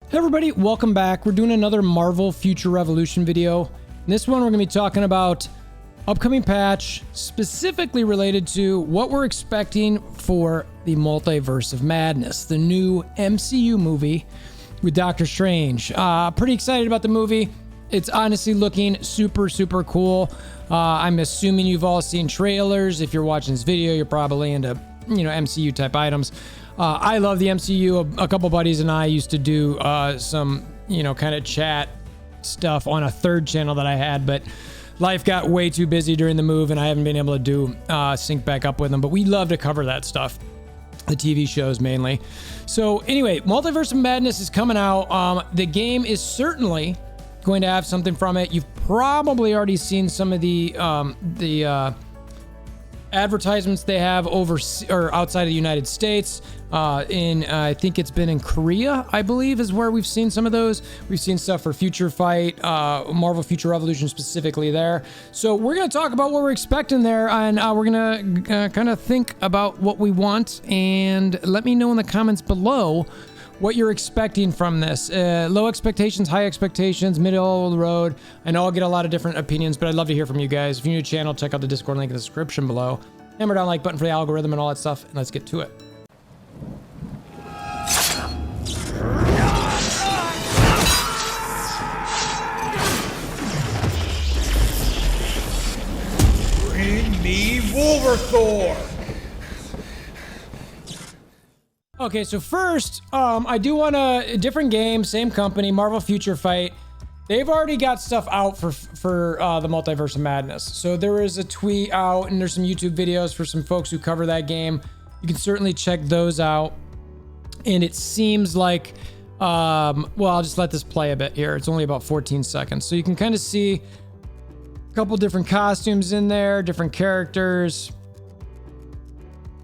Hey everybody, welcome back. We're doing another Marvel Future Revolution video. In this one, we're going to be talking about upcoming patch, specifically related to what we're expecting for the Multiverse of Madness, the new MCU movie with Doctor Strange. Pretty excited about the movie. It's honestly looking super cool. I'm assuming you've all seen trailers. If you're watching this video, you're probably into, MCU type items. I love the MCU. A couple buddies and I used to do some, kind of chat stuff on a third channel that I had, but life got way too busy during the move and I haven't been able to do sync back up with them, but we love to cover that stuff. The TV shows mainly. So anyway, Multiverse of Madness is coming out. The game is certainly going to have something from it. You've probably already seen some of the advertisements they have over or outside of the United States. I think it's been in Korea, I believe, is where we've seen some of those. We've seen stuff for Future Fight, Marvel Future Revolution specifically there. So we're going to talk about what we're expecting there, and we're going to kind of think about what we want, and let me know in the comments below what you're expecting from this. Low expectations, high expectations, middle of the road. I know I'll get a lot of different opinions, but I'd love to hear from you guys. If you're new to the channel, check out the Discord link in the description below. Hammer down like button for the algorithm and all that stuff, and let's get to it. Bring me WolverThor! Okay, so first, I do want a different game, same company, Marvel Future Fight. They've already got stuff out for the Multiverse of Madness. So there is a tweet out and there's some YouTube videos for some folks who cover that game. You can certainly check those out. And it seems like, well, I'll just let this play a bit here. It's only about 14 seconds. So you can kind of see a couple different costumes in there, different characters.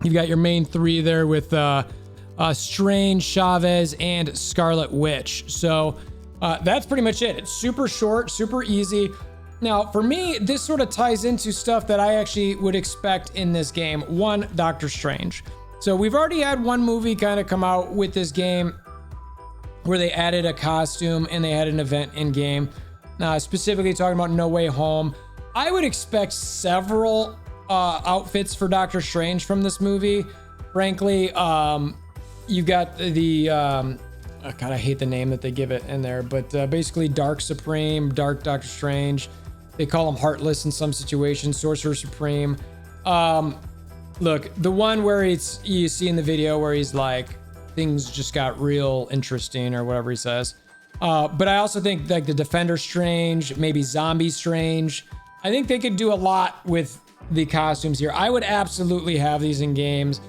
You've got your main three there with Strange, Chavez, and Scarlet Witch. So that's pretty much it. It's super short, super easy. Now, for me, this sort of ties into stuff that I actually would expect in this game. One, Doctor Strange. So we've already had one movie kind of come out with this game where they added a costume and they had an event in game. Specifically talking about No Way Home. I would expect several outfits for Doctor Strange from this movie. Frankly, you've got the, God, I hate the name that they give it in there, but basically Dark Supreme, Dark Doctor Strange. They call him Heartless in some situations, Sorcerer Supreme. Look, the one where you see in the video where he's like, things just got real interesting or whatever he says. But I also think like the Defender Strange, maybe Zombie Strange. I think they could do a lot with the costumes here. I would absolutely have these in games.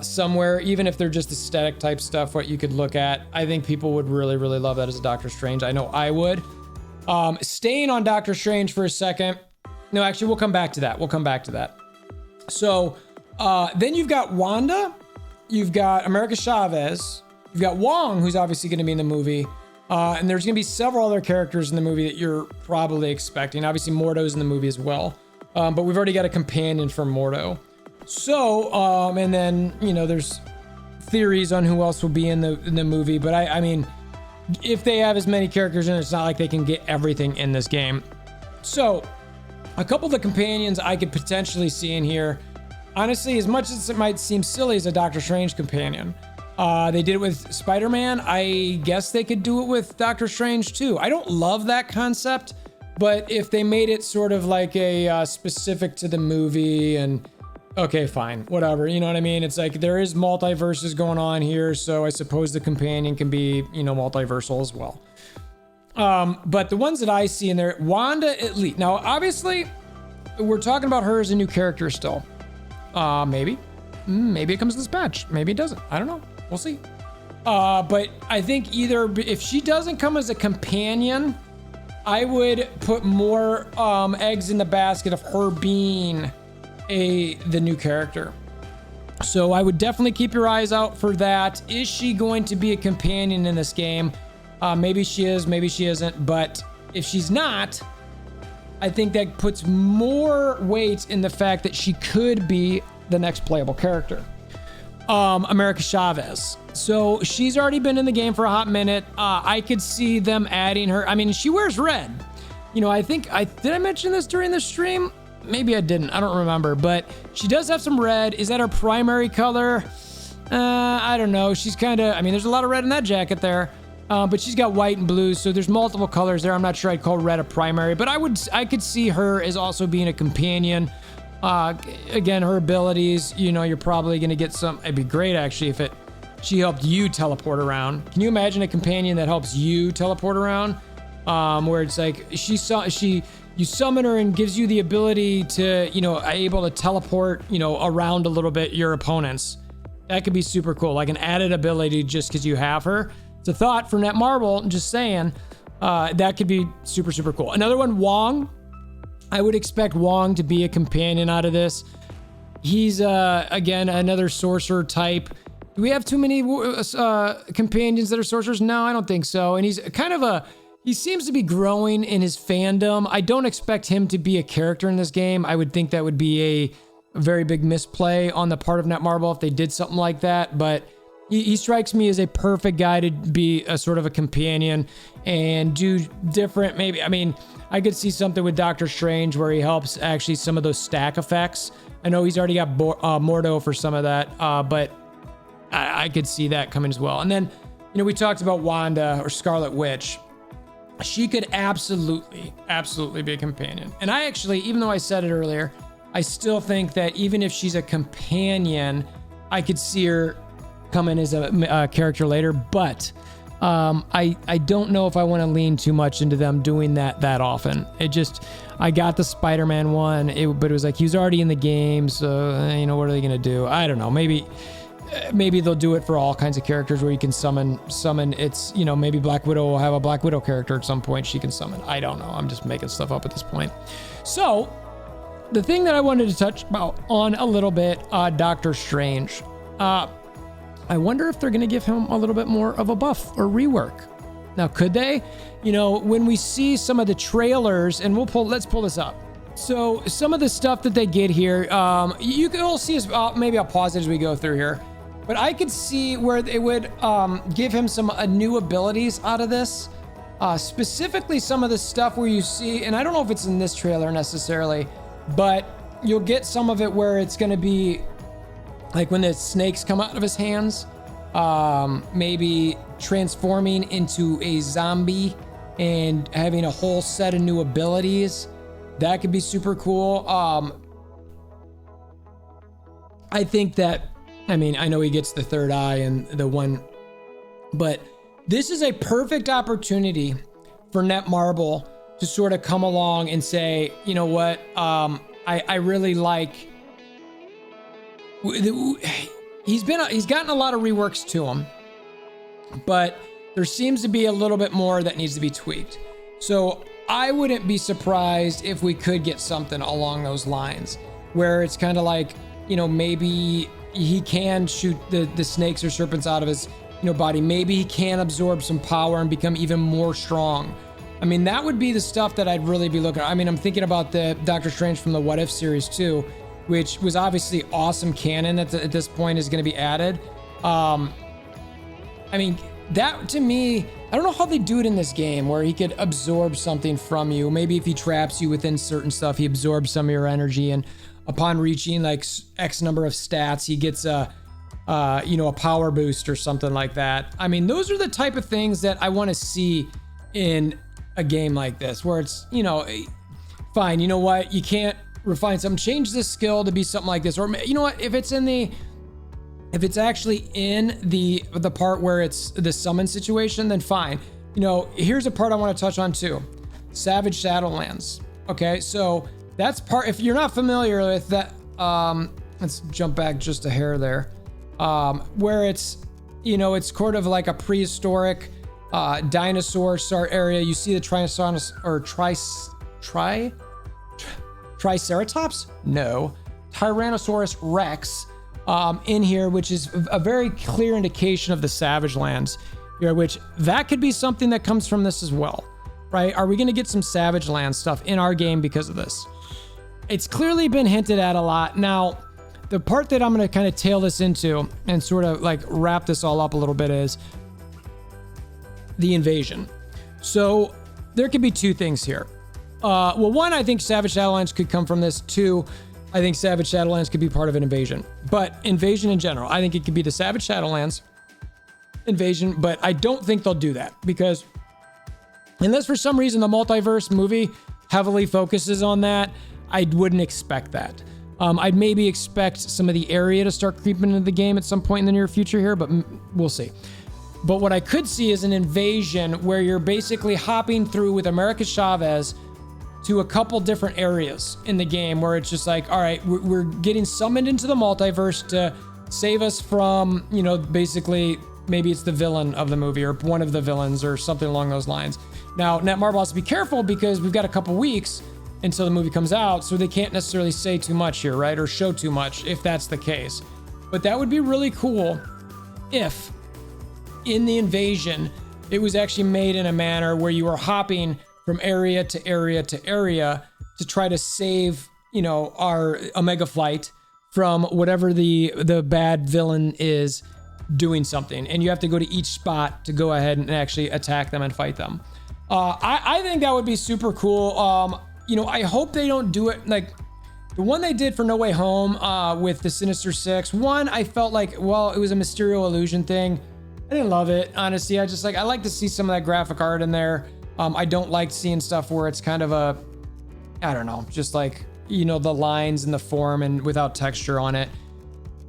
Somewhere, even if they're just aesthetic type stuff, what you could look at. I think people would really love that as a Doctor Strange. I know I would. Staying on Doctor Strange for a second. No, actually, we'll come back to that. So, then you've got Wanda, you've got America Chavez, you've got Wong, who's obviously going to be in the movie, and there's going to be several other characters in the movie that you're probably expecting. Obviously, Mordo's in the movie as well, but we've already got a companion for Mordo. So, and then, there's theories on who else will be in the movie, but I mean, if they have as many characters in it, it's not like they can get everything in this game. So, a couple of the companions I could potentially see in here, honestly, as much as it might seem silly as a Doctor Strange companion, they did it with Spider-Man. I guess they could do it with Doctor Strange too. I don't love that concept, but if they made it sort of like a specific to the movie and okay, fine, whatever. You know what I mean? It's like there is multiverses going on here, so I suppose the companion can be, multiversal as well. But the ones that I see in there, Wanda Elite. Now, obviously, we're talking about her as a new character still. Maybe it comes in this patch. Maybe it doesn't. I don't know. We'll see. But I think either if she doesn't come as a companion, I would put more eggs in the basket of her being the new character. So I would definitely keep your eyes out for that. Is she going to be a companion in this game? Maybe she is, maybe she isn't, but if she's not, I think that puts more weight in the fact that she could be the next playable character. America Chavez. So she's already been in the game for a hot minute. I could see them adding her. I mean, she wears red. You know, did I mention this during the stream? Maybe I didn't. I don't remember, but she does have some red. Is that her primary color? I don't know. She's kind of, I mean, there's a lot of red in that jacket there, but she's got white and blue. So there's multiple colors there. I'm not sure I'd call red a primary, but I could see her as also being a companion. Again, her abilities, you know, you're probably going to get some, it'd be great actually if she helped you teleport around. Can you imagine a companion that helps you teleport around? Where it's like, you summon her and gives you the ability to, you know, able to teleport, you know, around a little bit your opponents. That could be super cool. Like an added ability just because you have her. It's a thought for Netmarble. I'm just saying, that could be super, super cool. Another one, Wong. I would expect Wong to be a companion out of this. He's, again, another sorcerer type. Do we have too many companions that are sorcerers? No, I don't think so. And he's kind of he seems to be growing in his fandom. I don't expect him to be a character in this game. I would think that would be a very big misplay on the part of Netmarble if they did something like that. But he strikes me as a perfect guy to be a sort of a companion and do different, maybe, I mean, I could see something with Doctor Strange where he helps actually some of those stack effects. I know he's already got Mordo for some of that, but I could see that coming as well. And then, you know, we talked about Wanda or Scarlet Witch. She could absolutely be a companion. And I actually, even though I said it earlier, I still think that even if she's a companion, I could see her come in as a character later. But I don't know if I want to lean too much into them doing that often. I got the Spider-Man one, but it was like he was already in the game, so you know, what are they gonna do? I don't know. Maybe they'll do it for all kinds of characters where you can summon. It's, you know, maybe Black Widow will have a Black Widow character at some point she can summon. I don't know. I'm just making stuff up at this point. So the thing that I wanted to touch on a little bit, Doctor Strange. I wonder if they're going to give him a little bit more of a buff or rework. Now, could they? You know, when we see some of the trailers, and let's pull this up. So some of the stuff that they get here, you can all see, maybe I'll pause it as we go through here, but I could see where they would give him some new abilities out of this. Specifically some of the stuff where you see, and I don't know if it's in this trailer necessarily, but you'll get some of it where it's going to be like when the snakes come out of his hands, maybe transforming into a zombie and having a whole set of new abilities. That could be super cool. I think that, I mean, I know he gets the third eye and the one, but this is a perfect opportunity for Netmarble to sort of come along and say, you know what, I really like, he's gotten a lot of reworks to him, but there seems to be a little bit more that needs to be tweaked. So I wouldn't be surprised if we could get something along those lines where it's kind of like, you know, maybe he can shoot the snakes or serpents out of his, you know, body. Maybe he can absorb some power and become even more strong. I mean, that would be the stuff that I'd really be looking at. I mean, I'm thinking about the Doctor Strange from the What If series too, which was obviously awesome canon that at this point is going to be added. I mean, that to me, I don't know how they do it in this game where he could absorb something from you. Maybe if he traps you within certain stuff, he absorbs some of your energy, and upon reaching like X number of stats, he gets a power boost or something like that. I mean, those are the type of things that I want to see in a game like this, where it's, you know, fine, you know what, you can't refine something, change this skill to be something like this, or you know what, if it's actually in the part where it's the summon situation, then fine. You know, here's a part I want to touch on too. Savage Shadowlands. Okay, so that's part, if you're not familiar with that, let's jump back just a hair there. Where it's, you know, it's sort of like a prehistoric dinosaur sort area. You see the Triceratops? No. Tyrannosaurus Rex in here, which is a very clear indication of the Savage Lands here, which that could be something that comes from this as well, right? Are we going to get some Savage Land stuff in our game because of this? It's clearly been hinted at a lot. Now, the part that I'm going to kind of tail this into and sort of like wrap this all up a little bit is the invasion. So there could be two things here. Well, one, I think Savage Shadowlands could come from this. Two, I think Savage Shadowlands could be part of an invasion. But invasion in general, I think it could be the Savage Shadowlands invasion, but I don't think they'll do that because unless for some reason the Multiverse movie heavily focuses on that, I wouldn't expect that. I'd maybe expect some of the area to start creeping into the game at some point in the near future here, but we'll see. But what I could see is an invasion where you're basically hopping through with America Chavez to a couple different areas in the game where it's just like, all right, we're getting summoned into the multiverse to save us from, you know, basically maybe it's the villain of the movie or one of the villains or something along those lines. Now, Netmarble has to be careful because we've got a couple weeks until the movie comes out, so they can't necessarily say too much here, right? Or show too much if that's the case. But that would be really cool if in the invasion, it was actually made in a manner where you were hopping from area to area to area to try to save, you know, our Omega Flight from whatever the bad villain is doing something. And you have to go to each spot to go ahead and actually attack them and fight them. I think that would be super cool. You know, I hope they don't do it like the one they did for No Way Home with the Sinister Six. One, I felt like, well, it was a Mysterio illusion thing. I didn't love it, honestly. I like to see some of that graphic art in there. I don't like seeing stuff where it's kind of a, I don't know, just like, you know, the lines and the form and without texture on it.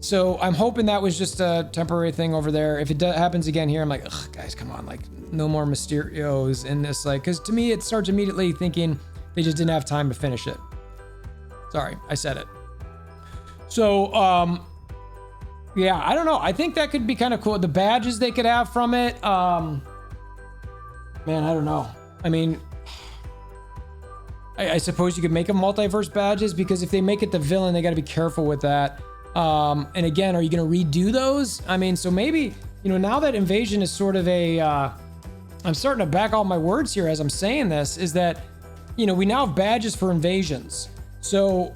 So I'm hoping that was just a temporary thing over there. If it happens again here, I'm like, ugh, guys, come on, like no more Mysterios in this, like, because to me it starts immediately thinking they just didn't have time to finish it. Sorry, I said it. So, yeah, I don't know. I think that could be kind of cool. The badges they could have from it. Man, I don't know. I mean, I suppose you could make them multiverse badges because if they make it the villain, they got to be careful with that. And again, are you going to redo those? I mean, so maybe, you know, now that Invasion is sort of a, I'm starting to back all my words here as I'm saying this, is that, you know, we now have badges for invasions. So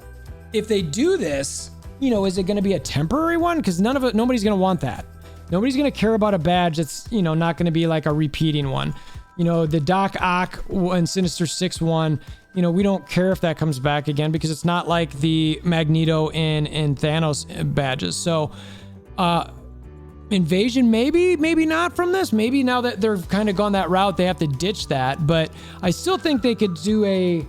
if they do this, you know, is it going to be a temporary one? Because nobody's going to want that. Nobody's going to care about a badge that's, you know, not going to be like a repeating one. You know, the Doc Ock and Sinister Six one, you know, we don't care if that comes back again because it's not like the Magneto and Thanos badges. So, Invasion, maybe not from this. Maybe now that they're kind of gone that route, they have to ditch that. But I still think they could do a,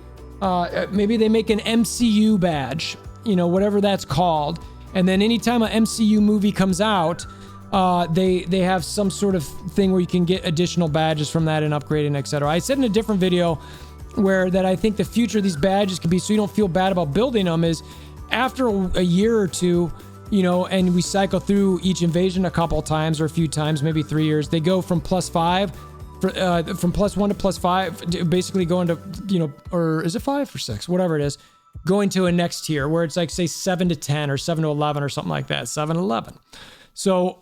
maybe they make an MCU badge, you know, whatever that's called. And then anytime an MCU movie comes out, they have some sort of thing where you can get additional badges from that and upgrading, etc. I said in a different video where that I think the future of these badges could be, so you don't feel bad about building them, is after a year or two, you know, and we cycle through each invasion a couple times or a few times, maybe 3 years, they go from +5, from +1 to +5, basically going to, you know, or is it 5 or 6, whatever it is, going to a next tier where it's like, say, 7 to 10 or 7 to 11 or something like that, 7 to 11. So,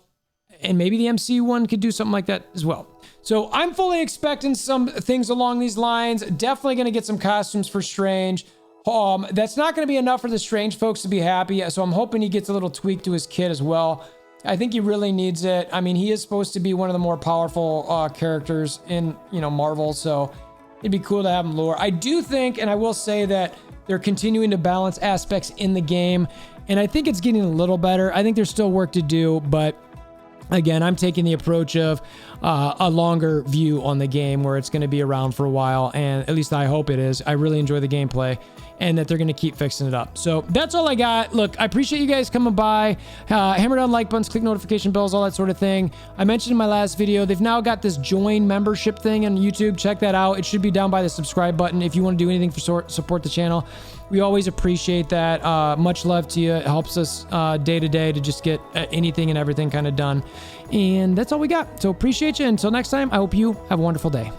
and maybe the MCU one could do something like that as well. So I'm fully expecting some things along these lines. Definitely going to get some costumes for Strange. That's not going to be enough for the Strange folks to be happy. So I'm hoping he gets a little tweak to his kit as well. I think he really needs it. I mean, he is supposed to be one of the more powerful characters in, you know, Marvel. So it'd be cool to have him lore. I do think, and I will say that they're continuing to balance aspects in the game. And I think it's getting a little better. I think there's still work to do, but again, I'm taking the approach of a longer view on the game where it's going to be around for a while, and at least I hope it is. I really enjoy the gameplay and that they're going to keep fixing it up. So that's all I got. Look, I appreciate you guys coming by. Hammer down like buttons, click notification bells, all that sort of thing. I mentioned in my last video, they've now got this join membership thing on YouTube. Check that out. It should be down by the subscribe button if you want to do anything for support the channel. We always appreciate that. Much love to you. It helps us day to day to just get anything and everything kind of done. And that's all we got. So appreciate you. Until next time, I hope you have a wonderful day.